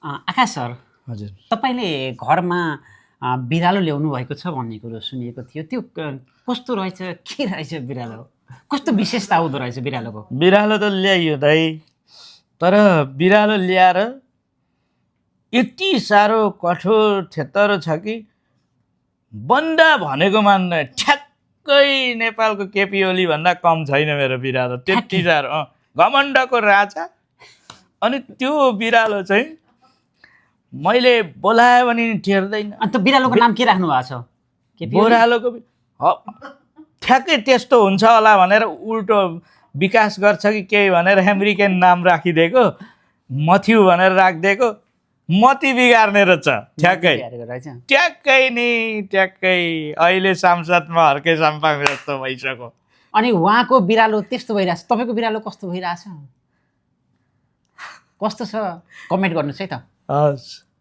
आकाश sir, हजुर तपाईँले घरमा बिरालो ल्याउनु भएको छ भन्ने कुरो सुनिएको थियो। त्यो कस्तो रहेछ, के रहेछ बिरालो? कस्तो विशेषता हुँदो रहेछ बिरालोको? बिरालो त ल्याइयो दाइ, तर बिरालो ल्याएर यति साह्रो कठोर थेतरो छ कि बन्दा भनेको मान्दैन। ठ्याक्कै नेपालको केपी ओली भन्दा कम छैन मेरो बिरालो, त्यति साह्रो घमण्डको राजा। अनि त्यो बिरालो चाहिँ मैले बोलायो भने नि टेर्दैन। अनि त्यो बिरालोको नाम के राख्नु भएको छ? बोरालोको ठ्याक्कै त्यस्तो हुन्छ होला भनेर उल्टो विकास गर्छ कि केही भनेर अमेरिकन नाम राखिदिएको, मथ्यु भनेर राखिदिएको। मती बिगार्ने रहेछ ठ्याक्कै। ट्याक्कै नि ट्याक्कै अहिले सांसदमा हर्के साम्पाङ जस्तो भइसक्यो। अनि उहाँको बिरालो त्यस्तो भइरहेछ, तपाईँको बिरालो कस्तो भइरहेछ, कस्तो छ कमेन्ट गर्नुहोस् है त। हस्।